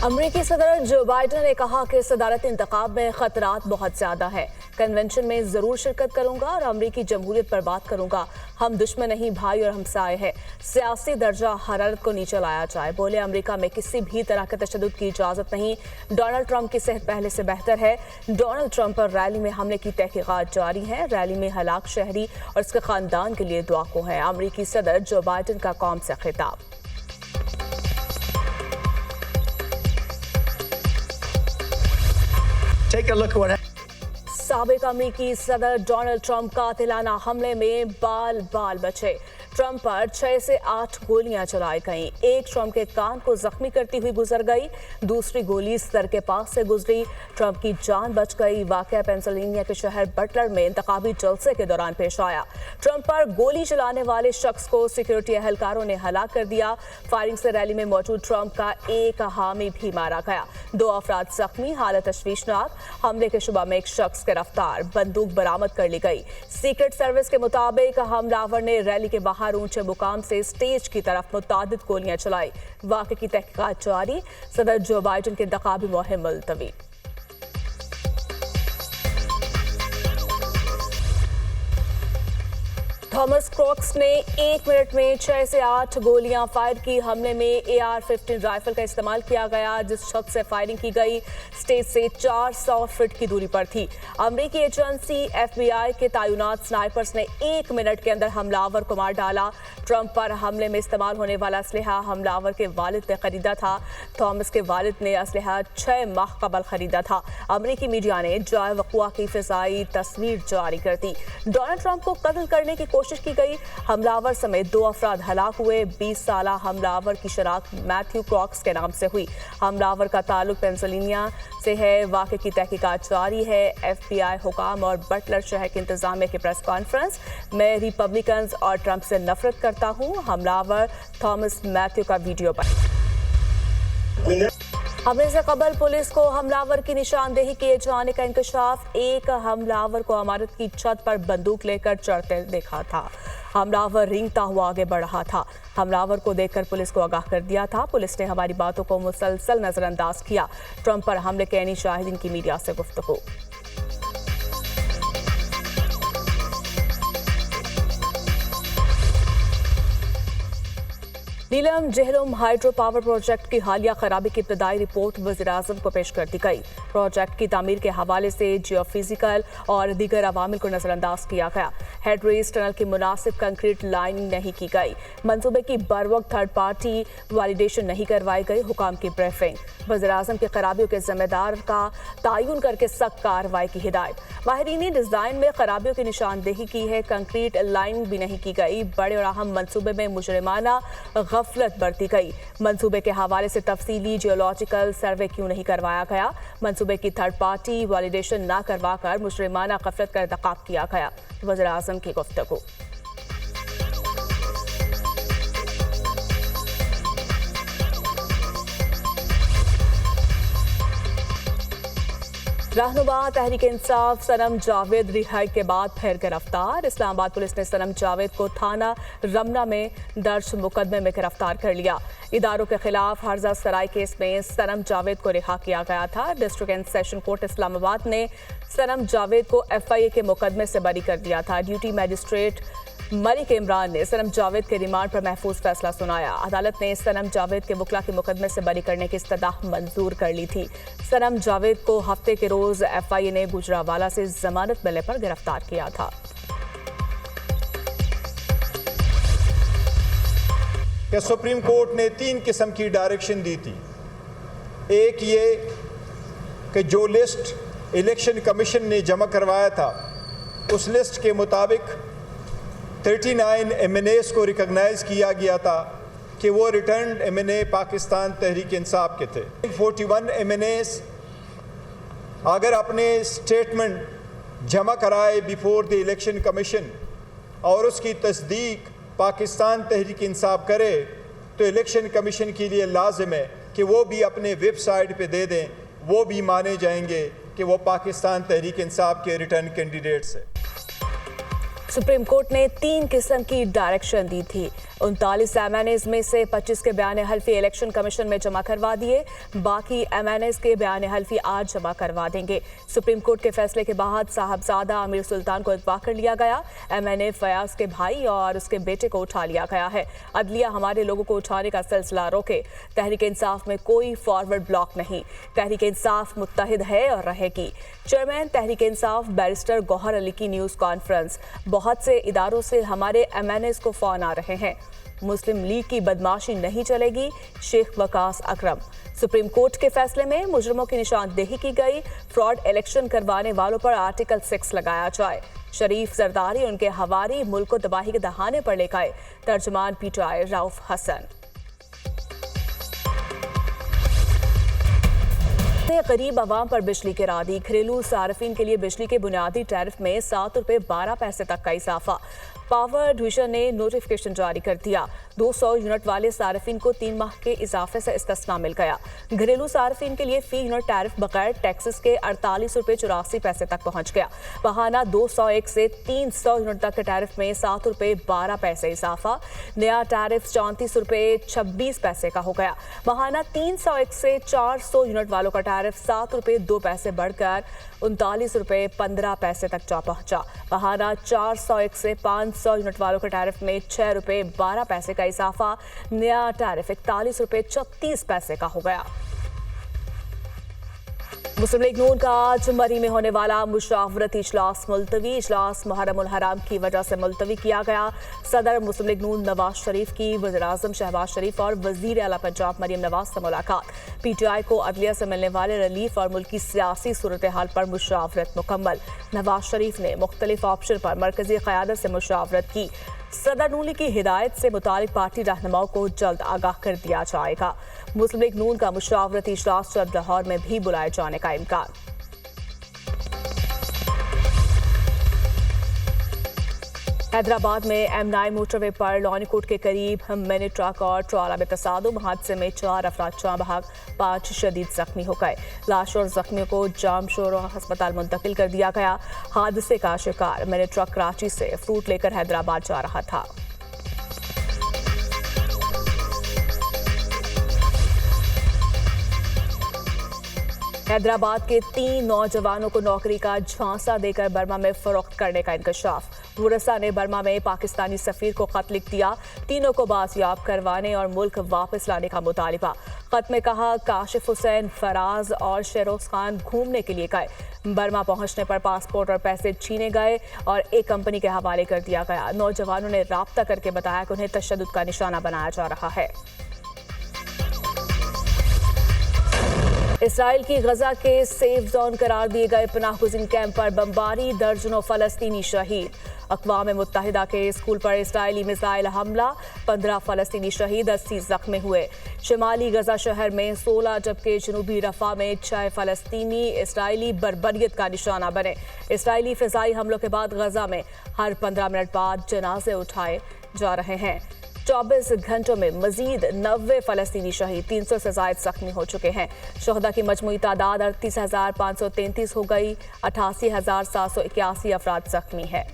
अमेरिकी सदर Joe Biden ने कहा कि सदारती इंतखाब में खतरात बहुत ज्यादा है। कन्वेंशन में जरूर शिरकत करूंगा और अमेरिकी जमहूरियत पर बात करूंगा। हम दुश्मन नहीं, भाई और हमसाए हैं। सियासी दर्जा हरारत को नीचे लाया जाए। बोले अमेरिका में किसी भी तरह के तशद्दुद की इजाजत नहीं। डोनाल्ड ट्रंप की सेहत पहले से बेहतर है। डोनाल्ड ट्रंप पर रैली में हमले की तहकीकात जारी है। रैली में हलाक शहरी और उसके खानदान के लिए दुआ को है। अमेरिकी सदर जो बाइडेन का कौम से खिताब। Take a look at what साबिक अमेरिकी सदर डोनाल्ड ट्रंप कातिलाना हमले में बाल बाल बचे। ट्रंप पर 6 से 8 गोलियां चलाई गईं। एक ट्रंप के कान को जख्मी करती हुई गुजर गई, दूसरी गोली सर के पास से गुजरी। ट्रंप की जान बच गई। वाकया पेंसिल्वेनिया के शहर बटलर में इंतखाबी जलसे के दौरान पेश आया। ट्रंप पर गोली चलाने वाले शख्स को सिक्योरिटी एहलकारों ने हलाक कर दिया। फायरिंग से रैली में मौजूद ट्रंप का एक हामी भी मारा गया। 2 अफराद जख्मी, हालत तशवीशनाक। हमले के शुबा में एक शख्स गिरफ्तार। बंदूक बरामद कर ली गई। सीक्रेट सर्विस के मुताबिक हमलावर ने रैली के बाहर ऊंचे मुकाम से स्टेज की तरफ मुतादिद गोलियां चलाई। वाक़े की तहकीकात जारी। सदर जो बाइडेन की इंतखाबी मुहिम मुलतवी। थॉमस क्रॉक्स ने 1 मिनट में 6 से 8 गोलियां फायर की। हमले में AR-15 राइफल का इस्तेमाल किया गया। जिस शख्स से फायरिंग की गई स्टेज से 400 फीट की दूरी पर थी। अमेरिकी एजेंसी FBI के तैनात स्नाइपर्स ने 1 मिनट के अंदर हमलावर को मार डाला। ट्रंप पर हमले में इस्तेमाल होने वाला असलहा हमलावर के वालिद ने खरीदा था। थॉमस के वालिद ने असलहा 6 माह कबल खरीदा था। अमेरिकी मीडिया ने जाए वक़ुआ की फिज़ाई तस्वीर जारी कर दी। डोनाल्ड ट्रंप को कत्ल करने की कोशिश की गई। हमलावर समेत 2 अफराद हलाक हुए। 20 साला हमलावर की शनाख्त मैथ्यू क्रॉक्स के नाम से हुई। हमलावर का ताल्लुक पेंसिल्वेनिया से है। वाक़े की तहकीकात जारी है। FBI हुकाम और बटलर शहर के इंतजामिया की प्रेस कॉन्फ्रेंस। मैं रिपब्लिकन्स और ट्रंप से नफरत करता हूँ। हमलावर थॉमस मैथ्यू का वीडियो पर। हमले से कबल पुलिस को हमलावर की निशानदेही किए जाने का इंकशाफ। एक हमलावर को इमारत की छत पर बंदूक लेकर चढ़ते देखा था। हमलावर रेंगता हुआ आगे बढ़ रहा था। हमलावर को देखकर पुलिस को आगाह कर दिया था। पुलिस ने हमारी बातों को मुसलसल नजरअंदाज किया। ट्रंप पर हमले के ऐनी शाहिदीन की मीडिया से गुफ्तगू। नीलम जहलम हाइड्रो पावर प्रोजेक्ट की हालिया खराबी की इब्तदाई रिपोर्ट वज़ीर-ए-आज़म को पेश कर दी गई। प्रोजेक्ट की तामीर के हवाले से जियोफिजिकल और दीगर अवामिल को नजरअंदाज किया गया। हेडरेस टनल की मुनासिब कंक्रीट लाइनिंग नहीं की गई। मंसूबे की बरवक्त थर्ड पार्टी वैलिडेशन नहीं करवाई गई। हुकाम की ब्रीफिंग। वज़ीर-ए-आज़म की खराबियों के जिम्मेदार का तयन करके सख्त कार्रवाई की हिदायत। माहिरीन ने डिज़ाइन में खराबियों की निशानदेही की है। कंक्रीट लाइनिंग भी नहीं की गई। बड़े और अहम मंसूबे में मुजरिमाना गफलत बरती गई। मंसूबे के हवाले से तफसीली जियोलॉजिकल सर्वे क्यों नहीं करवाया गया। मंसूबे की थर्ड पार्टी वैलिडेशन न करवाकर मुजरिमाना गफलत का इर्तिकाब किया गया। वज़ीर-ए-आज़म की गुफ्तगू। रहनुमा तहरीक इंसाफ सनम जावेद रिहाई के बाद फिर गिरफ्तार। इस्लामाबाद पुलिस ने सनम जावेद को थाना रमना में दर्ज मुकदमे में गिरफ्तार कर लिया। इदारों के खिलाफ हर्जा सराय केस में सनम जावेद को रिहा किया गया था। District and session court Islamabad ने सनम जावेद को FIA के मुकदमे से बरी कर दिया था। ड्यूटी मजिस्ट्रेट मलिक इमरान ने सनम जावेद के रिमांड पर महफूज फैसला सुनाया। अदालत ने सनम जावेद के वकला के मुकदमे से बरी करने की इस्तदाह मंजूर कर ली थी। सनम जावेद को हफ्ते के रोज FIA ने गुजरावाला से जमानत मिलने पर गिरफ्तार किया था। कि सुप्रीम कोर्ट ने 3 किस्म की डायरेक्शन दी थी। एक ये कि जो लिस्ट इलेक्शन कमीशन ने जमा करवाया था उस लिस्ट के मुताबिक 39 MNAs को रिकॉग्नाइज किया गया था कि वो रिटर्न MNA पाकिस्तान तहरीक इंसाफ के थे। 41 MNAs अगर अपने स्टेटमेंट जमा कराए बिफोर द इलेक्शन कमीशन और उसकी तस्दीक पाकिस्तान तहरीक इंसाफ करे तो इलेक्शन कमीशन के लिए लाजिम है कि वो भी अपने वेबसाइट पे दे दें। वो भी माने जाएंगे कि वो पाकिस्तान तहरीक इंसाफ के रिटर्न कैंडिडेट्स हैं। सुप्रीम कोर्ट ने 3 किस्म की डायरेक्शन दी थी। 39 एमएनएज में से 25 के बयान हल्फी इलेक्शन कमीशन में जमा करवा दिए। बाकी एमएनएज के बयान हल्फी आज जमा करवा देंगे। सुप्रीम कोर्ट के फैसले के बाद साहबजादा आमिर सुल्तान को अगवा कर लिया गया। एमएनए फयाज के भाई और उसके बेटे को उठा लिया गया है। अदलिया हमारे लोगों को उठाने का सिलसिला रोके। तहरीक इंसाफ में कोई फॉरवर्ड ब्लॉक नहीं। तहरीक इंसाफ मुत्तहिद है और रहेगी। चेयरमैन तहरीक इंसाफ बैरिस्टर गौहर अली की न्यूज कॉन्फ्रेंस। बहुत से इदारों से हमारे एमएनएस को फोन आ रहे हैं। मुस्लिम लीग की बदमाशी नहीं चलेगी। शेख वकास अकरम। सुप्रीम कोर्ट के फैसले में मुजरिमों की निशानदेही की गई। फ्रॉड इलेक्शन करवाने वालों पर आर्टिकल 6 लगाया जाए। शरीफ जरदारी उनके हवारी मुल्क को तबाही के दहाने पर ले गए। तर्जुमान पीटीआई रऊफ हसन। गरीब आवाम पर बिजली गिरा दी। घरेलू सार्फिन के लिए बिजली के बुनियादी टैरिफ में 7 रुपये 12 पैसे तक का इजाफा। पावर डिवीजन ने नोटिफिकेशन जारी कर दिया। 200 यूनिट वाले सार्फिन को 3 माह के इजाफे से इस्तिस्ना मिल गया। घरेलू सार्फिन के लिए फी यूनिट टैरिफ बगैर टैक्सेस के 48 रुपये 84 पैसे तक पहुंच गया। बहाना 201 से 300 यूनिट तक के टैरिफ में 7 रुपये 12 पैसे इजाफा। नया टैरिफ 34 रुपये 26 पैसे का हो गया। बहाना 301 से 400 यूनिट वालों का टैरिफ 7 रुपये 2 पैसे बढ़कर 39 रुपये 15 पैसे तक जा पहुंचा। बहाना 401 से 500 यूनिट वालों के टैरिफ में 6 रुपये 12 पैसे का इजाफा। नया टैरिफ 41 रुपये 36 पैसे का हो गया। मुस्लिम लीग नून का आज मरी में होने वाला मुशावरती इजलास मुलतवी। इजलास मुहर्रम उल हराम की वजह से मुलतवी किया गया। सदर मुस्लिम लीग नून नवाज शरीफ की वज़ीर-ए-आज़म शहबाज शरीफ और वज़ीर आला पंजाब मरियम नवाज से मुलाकात। पीटीआई को अदलिया से मिलने वाले रिलीफ और मुल्क की सियासी सूरत हाल पर मुशावरत मुकम्मल। नवाज शरीफ ने मुख्तलिफ ऑप्शन पर मरकजी क़यादत से मुशावरत की। सदर नून लीग की हिदायत से मुतालिक पार्टी रहनुमाओं को जल्द आगाह कर दिया जाएगा। मुस्लिम लीग नून का मुशावरती इजलास जल्द लाहौर में भी बुलाए जाने का इम्कान। हैदराबाद में M9 मोटरवे पर लॉनीकोट के करीब मिनी ट्रक और ट्रॉला में तसादुम। हादसे में 4 अफराद जाँ बहक, 5 शदीद जख्मी हो गए। लाश और जख्मियों को जामशोर अस्पताल मुंतकिल कर दिया गया। हादसे का शिकार मिनी ट्रक कराची से फ्रूट लेकर हैदराबाद जा रहा था। हैदराबाद के 3 नौजवानों को नौकरी का झांसा देकर बर्मा में फरोख्त करने का इंकशाफ। वुरसा ने बर्मा में पाकिस्तानी सफीर को खत लिख दिया। तीनों को बाजियाब करवाने और मुल्क वापस लाने का मुतालिबा। खत में कहा काशिफ हुसैन, फराज और शेरोज खान घूमने के लिए गए। बर्मा पहुंचने पर पासपोर्ट और पैसे छीने गए और एक कंपनी के हवाले कर दिया गया। नौजवानों ने राब्ता करके बताया कि उन्हें तशद्दुद का निशाना बनाया जा रहा है। इसराइल की गजा के सेफ जोन करार दिए गए पनाहगुज़ीन कैंप पर बमबारी। दर्जनों फलस्तीनी शहीद। अक़वाम मुत्तहिदा के स्कूल पर इसराइली मिसाइल हमला। 15 फलस्तीनी शहीद, 80 जख्मी हुए। शिमाली गजा शहर में 16 जबकि जनूबी रफा में 6 फलस्तीनी इसराइली बर्बरियत का निशाना बने। इसराइली फ़िज़ाई हमलों के बाद गजा में हर 15 मिनट बाद जनाजे उठाए जा रहे हैं। 24 घंटों में मजीद 90 फलस्तीनी शहीद, 300 से ज़ायद जख्मी हो चुके हैं। शहदा की मजमूई तादाद 38,533 हो गई। 88,781 अफराद जख्मी है।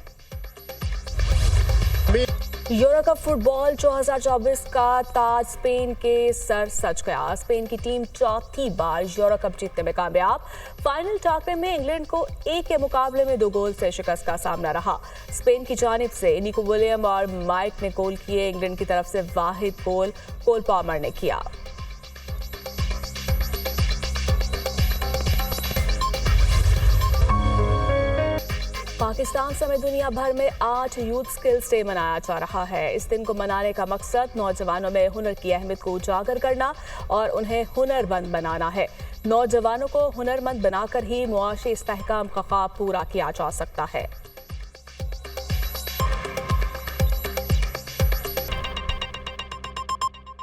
यूरो कप फुटबॉल 2024 का ताज स्पेन के सर सज गया। स्पेन की टीम चौथी बार यूरो कप जीतने में कामयाब। फाइनल टाकरे में इंग्लैंड को 1 के मुकाबले में 2 गोल से शिकस्त का सामना रहा। स्पेन की जानिब से निको विलियम और माइक ने गोल किए। इंग्लैंड की तरफ से वाहिद गोल कोल पामर ने किया। पाकिस्तान समेत दुनिया भर में 8 यूथ स्किल्स डे मनाया जा रहा है। इस दिन को मनाने का मकसद नौजवानों में हुनर की अहमियत को उजागर करना और उन्हें हुनरमंद बनाना है। नौजवानों को हुनरमंद बनाकर ही मुआशी इस्तेहकाम का ख्वाब पूरा किया जा सकता है।